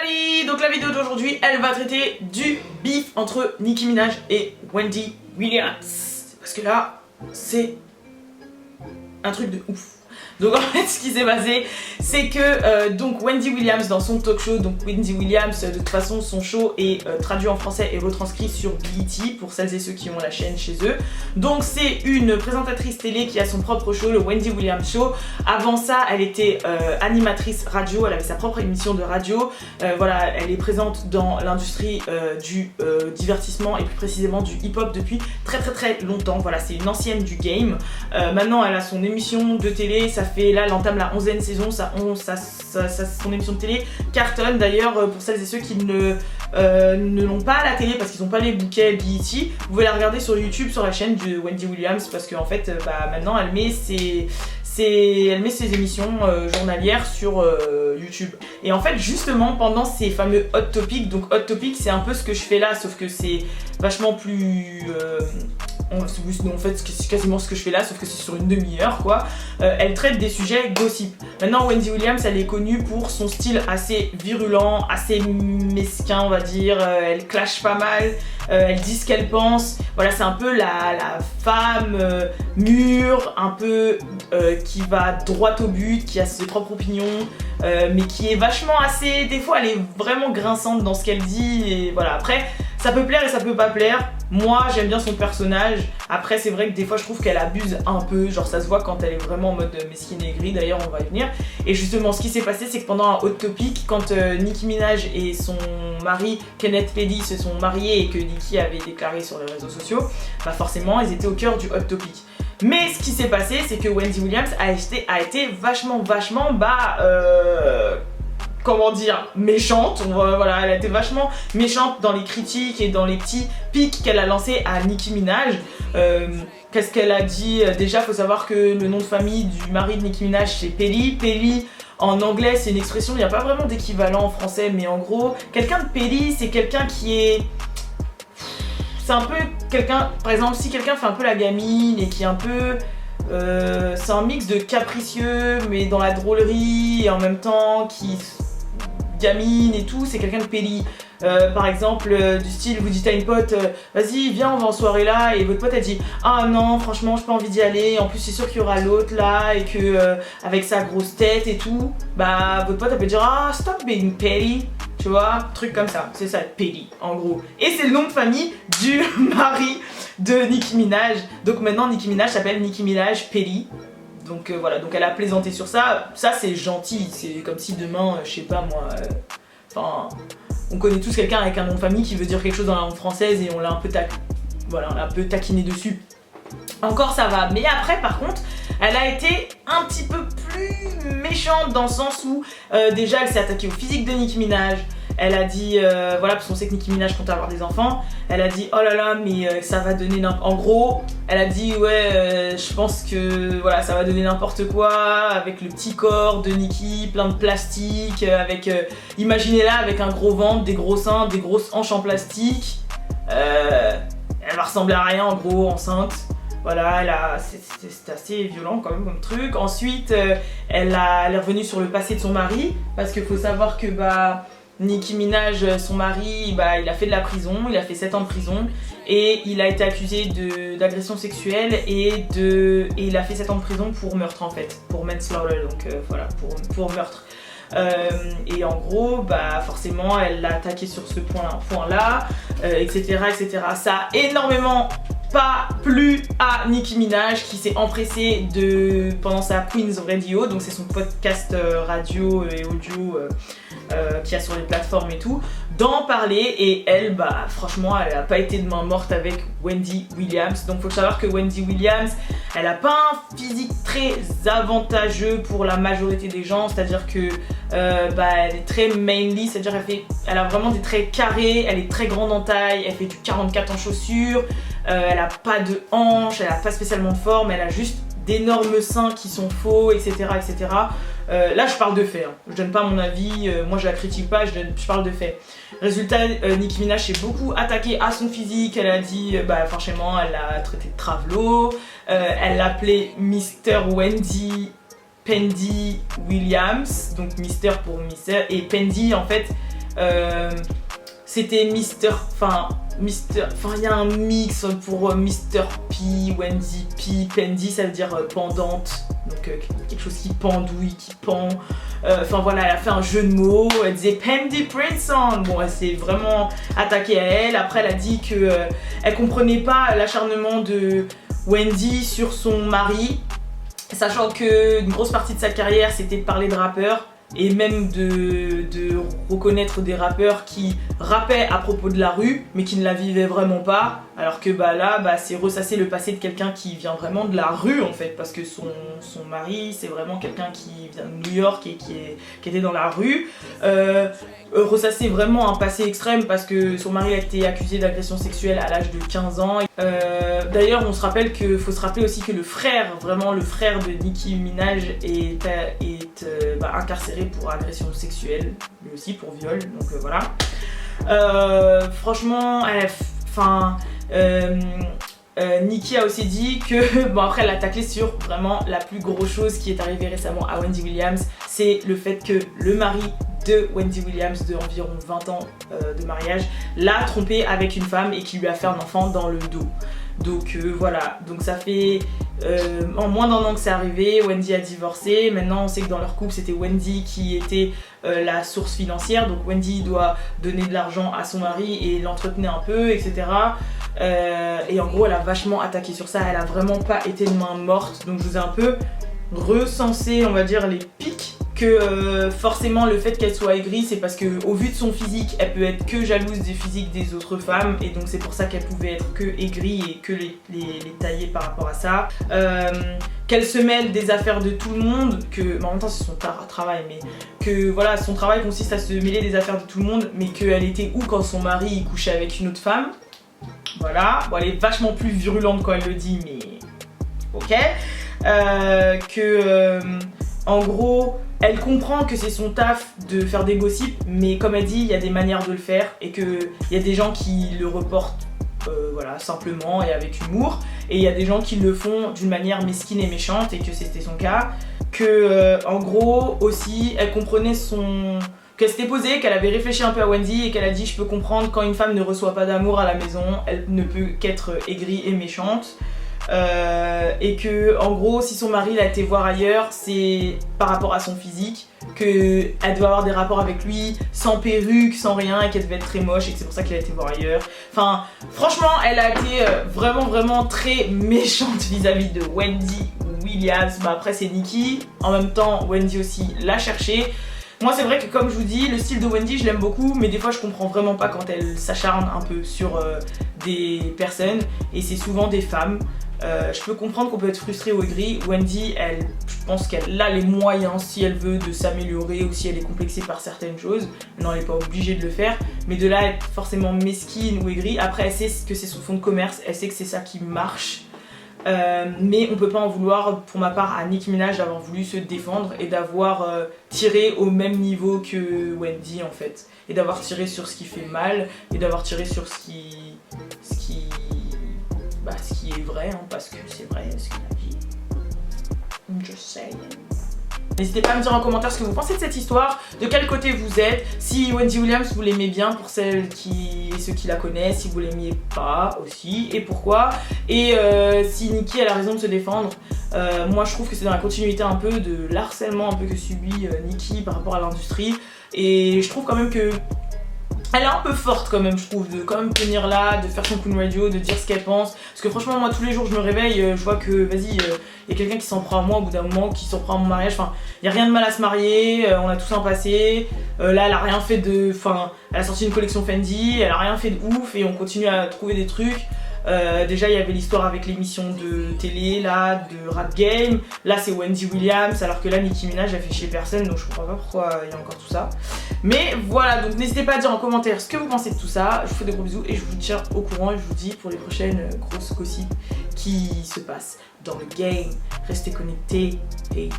amis, donc la vidéo d'aujourd'hui elle va traiter du beef entre Nicki Minaj et Wendy Williams. Parce que là c'est un truc de ouf. Donc en fait ce qui s'est passé c'est que donc Wendy Williams dans son talk show, donc Wendy Williams de toute façon son show est traduit en français et retranscrit sur BET pour celles et ceux qui ont la chaîne chez eux. Donc c'est une présentatrice télé qui a son propre show, le Wendy Williams Show. Avant ça elle était animatrice radio, elle avait sa propre émission de radio. Voilà, elle est présente dans l'industrie du divertissement et plus précisément du hip-hop depuis très longtemps. Voilà, c'est une ancienne du game. Maintenant elle a son émission de télé, ça fait là, elle entame la 11e saison, son émission de télé cartonne. D'ailleurs, pour celles et ceux qui ne l'ont pas à la télé parce qu'ils n'ont pas les bouquets BET, vous pouvez la regarder sur YouTube, sur la chaîne de Wendy Williams, parce qu'en fait, maintenant elle met ses émissions journalières sur YouTube. Et en fait, justement, pendant ces fameux Hot Topics, donc Hot Topics, c'est un peu ce que je fais là, sauf que c'est vachement plus... en fait, c'est quasiment ce que je fais là, sauf que c'est sur une demi-heure, quoi. Elle traite des sujets gossip. Maintenant, Wendy Williams, elle est connue pour son style assez virulent, assez mesquin, on va dire. Elle clash pas mal, elle dit ce qu'elle pense. Voilà, c'est un peu la femme mûre, un peu qui va droit au but, qui a ses propres opinions, mais qui est vachement assez... Des fois, elle est vraiment grinçante dans ce qu'elle dit, et voilà. Après, ça peut plaire et ça peut pas plaire. Moi, j'aime bien son personnage. Après, c'est vrai que des fois, je trouve qu'elle abuse un peu. Genre, ça se voit quand elle est vraiment en mode mesquine et gris. D'ailleurs, on va y venir. Et justement, ce qui s'est passé, c'est que pendant un Hot Topic, quand Nicki Minaj et son mari, Kenneth Petty, se sont mariés et que Nicki avait déclaré sur les réseaux sociaux, bah forcément, ils étaient au cœur du Hot Topic. Mais ce qui s'est passé, c'est que Wendy Williams a été vachement, comment dire, méchante. Voilà, elle a été vachement méchante dans les critiques et dans les petits pics qu'elle a lancés à Nicki Minaj. Qu'est-ce qu'elle a dit? Déjà, faut savoir que le nom de famille du mari de Nicki Minaj, c'est Pelly. Pelly, en anglais, c'est une expression, il n'y a pas vraiment d'équivalent en français, mais en gros, quelqu'un de Pelly, c'est quelqu'un qui est... C'est un peu quelqu'un, par exemple, si quelqu'un fait un peu la gamine et qui est un peu... c'est un mix de capricieux, mais dans la drôlerie, et en même temps, qui... gamine et tout, c'est quelqu'un de Pelly. Par exemple, du style, vous dites à une pote, vas-y, viens, on va en soirée là, et votre pote elle dit, ah non, franchement, j'ai pas envie d'y aller, en plus c'est sûr qu'il y aura l'autre là, et que avec sa grosse tête et tout, bah votre pote elle peut dire, ah, stop being Pelly, tu vois, truc comme ça, c'est ça, Pelly, en gros. Et c'est le nom de famille du mari de Nicki Minaj, donc maintenant Nicki Minaj s'appelle Nicki Minaj Pelly. Donc voilà, donc elle a plaisanté sur ça. Ça c'est gentil, c'est comme si demain, je sais pas moi, enfin, on connaît tous quelqu'un avec un nom de famille qui veut dire quelque chose dans la langue française et on l'a un peu taquiné dessus. Encore ça va, mais après par contre, elle a été un petit peu plus méchante dans le sens où déjà elle s'est attaquée au physique de Nicki Minaj. Elle a dit, voilà, parce qu'on sait que Nicki Minaj compte avoir des enfants, elle a dit, oh là là, mais ça va donner en gros, elle a dit, ouais, je pense que voilà, ça va donner n'importe quoi, avec le petit corps de Nicki, plein de plastique, avec, imaginez-la avec un gros ventre, des gros seins, des grosses hanches en plastique, elle va ressembler à rien en gros, enceinte. Voilà, c'est assez violent quand même comme truc. Ensuite, elle est revenue sur le passé de son mari, parce qu'il faut savoir que, Nicki Minaj, son mari, il a fait de la prison, il a fait 7 ans de prison et il a été accusé d'agression sexuelle et il a fait 7 ans de prison pour meurtre en fait, pour manslaughter, donc voilà, pour meurtre. Et en gros, forcément, elle l'a attaqué sur ce point-là, etc. Ça a énormément pas plu à Nicki Minaj qui s'est empressée pendant sa Queen's Radio, donc c'est son podcast radio et audio qu'il y a sur les plateformes et tout, d'en parler, et elle, franchement, elle a pas été de main morte avec Wendy Williams. Donc faut savoir que Wendy Williams, elle a pas un physique très avantageux pour la majorité des gens, c'est-à-dire que elle est très manly, c'est-à-dire elle a vraiment des traits carrés, elle est très grande en taille, elle fait du 44 en chaussures, elle a pas de hanches, elle a pas spécialement de forme, elle a juste d'énormes seins qui sont faux, etc. Là je parle de faits, hein. Je donne pas mon avis, moi je la critique pas, je parle de faits. Résultat, Nicki Minaj s'est beaucoup attaquée à son physique, elle a dit, franchement elle l'a traité de travelo, elle l'appelait Mr. Wendy Pendy Williams, donc Mister pour Mister, et Pendy en fait c'était il y a un mix pour Mr. P, Wendy P, Pendy ça veut dire pendante, donc quelque chose qui pendouille, qui pend. Enfin voilà, elle a fait un jeu de mots, elle disait Pendy Princeton. Bon, elle s'est vraiment attaquée à elle. Après, elle a dit que elle comprenait pas l'acharnement de Wendy sur son mari, sachant que une grosse partie de sa carrière c'était de parler de rappeurs. Et même de reconnaître des rappeurs qui rappaient à propos de la rue mais qui ne la vivaient vraiment pas, alors que là c'est ressasser le passé de quelqu'un qui vient vraiment de la rue en fait, parce que son mari c'est vraiment quelqu'un qui vient de New York et qui était dans la rue. Ressasser vraiment un passé extrême parce que son mari a été accusé d'agression sexuelle à l'âge de 15 ans. D'ailleurs on se rappelle faut se rappeler aussi que le frère de Nicki Minaj est incarcéré pour agression sexuelle, lui aussi pour viol, donc voilà. Franchement, Nicki a aussi dit que, bon après elle a taclé sur vraiment la plus grosse chose qui est arrivée récemment à Wendy Williams, c'est le fait que le mari de Wendy Williams de environ 20 ans de mariage l'a trompée avec une femme et qui lui a fait un enfant dans le dos. Donc voilà, donc ça fait en moins d'un an que c'est arrivé, Wendy a divorcé, maintenant on sait que dans leur couple c'était Wendy qui était la source financière, donc Wendy doit donner de l'argent à son mari et l'entretenir un peu, etc. Et en gros elle a vachement attaqué sur ça, elle a vraiment pas été de main morte, donc je vous ai un peu recensé on va dire les pics. Que forcément le fait qu'elle soit aigrie c'est parce que au vu de son physique elle peut être que jalouse des physiques des autres femmes et donc c'est pour ça qu'elle pouvait être que aigrie et que les tailler par rapport à ça. Qu'elle se mêle des affaires de tout le monde, que en même temps c'est son travail, mais que voilà son travail consiste à se mêler des affaires de tout le monde, mais qu'elle était où quand son mari couchait avec une autre femme. Voilà, bon elle est vachement plus virulente quand elle le dit, mais ok. En gros, elle comprend que c'est son taf de faire des gossips, mais comme elle dit, il y a des manières de le faire et qu'il y a des gens qui le reportent voilà, simplement et avec humour, et il y a des gens qui le font d'une manière mesquine et méchante, et que c'était son cas. En gros, aussi, elle comprenait qu'elle s'était posée, qu'elle avait réfléchi un peu à Wendy et qu'elle a dit je peux comprendre quand une femme ne reçoit pas d'amour à la maison, elle ne peut qu'être aigrie et méchante. Et que en gros si son mari l'a été voir ailleurs c'est par rapport à son physique, qu'elle doit avoir des rapports avec lui sans perruque, sans rien, et qu'elle devait être très moche et que c'est pour ça qu'elle a été voir ailleurs. Enfin franchement elle a été vraiment très méchante vis-à-vis de Wendy Williams. Après c'est Nicki, en même temps Wendy aussi l'a cherché. Moi c'est vrai que comme je vous dis, le style de Wendy je l'aime beaucoup, mais des fois je comprends vraiment pas quand elle s'acharne un peu sur des personnes, et c'est souvent des femmes. Je peux comprendre qu'on peut être frustré ou aigri. Wendy, je pense qu'elle a les moyens si elle veut de s'améliorer ou si elle est complexée par certaines choses. Non, elle n'est pas obligée de le faire, mais de là être forcément mesquine ou aigrie. Après elle sait que c'est son fonds de commerce, elle sait que c'est ça qui marche. Mais on peut pas en vouloir pour ma part à Nicki Minaj d'avoir voulu se défendre et d'avoir tiré au même niveau que Wendy en fait, et d'avoir tiré sur ce qui fait mal et d'avoir tiré sur ce qui est vrai, hein, parce que c'est vrai ce qu'il a dit. Just saying. N'hésitez pas à me dire en commentaire ce que vous pensez de cette histoire, de quel côté vous êtes, si Wendy Williams vous l'aimez bien pour ceux qui la connaissent, si vous l'aimiez pas aussi, et pourquoi, et si Nicki elle a raison de se défendre. Moi je trouve que c'est dans la continuité un peu de l'harcèlement un peu que subit Nicki par rapport à l'industrie, et je trouve quand même que elle est un peu forte quand même, je trouve, de quand même tenir là, de faire son Queen Radio, de dire ce qu'elle pense. Parce que franchement, moi tous les jours je me réveille, je vois que vas-y, y a quelqu'un qui s'en prend à moi au bout d'un moment, qui s'en prend à mon mariage. Enfin, y a rien de mal à se marier, on a tous un passé. Là, elle a rien fait de. Enfin, elle a sorti une collection Fendi, elle a rien fait de ouf et on continue à trouver des trucs. Déjà il y avait l'histoire avec l'émission de télé là, de Rap Game, là c'est Wendy Williams, alors que là Nicki Minaj a fait chez personne, donc je comprends pas pourquoi il y a encore tout ça. Mais voilà, donc n'hésitez pas à dire en commentaire ce que vous pensez de tout ça, je vous fais des gros bisous et je vous tiens au courant et je vous dis pour les prochaines grosses gossips qui se passent dans le game. Restez connectés, peace.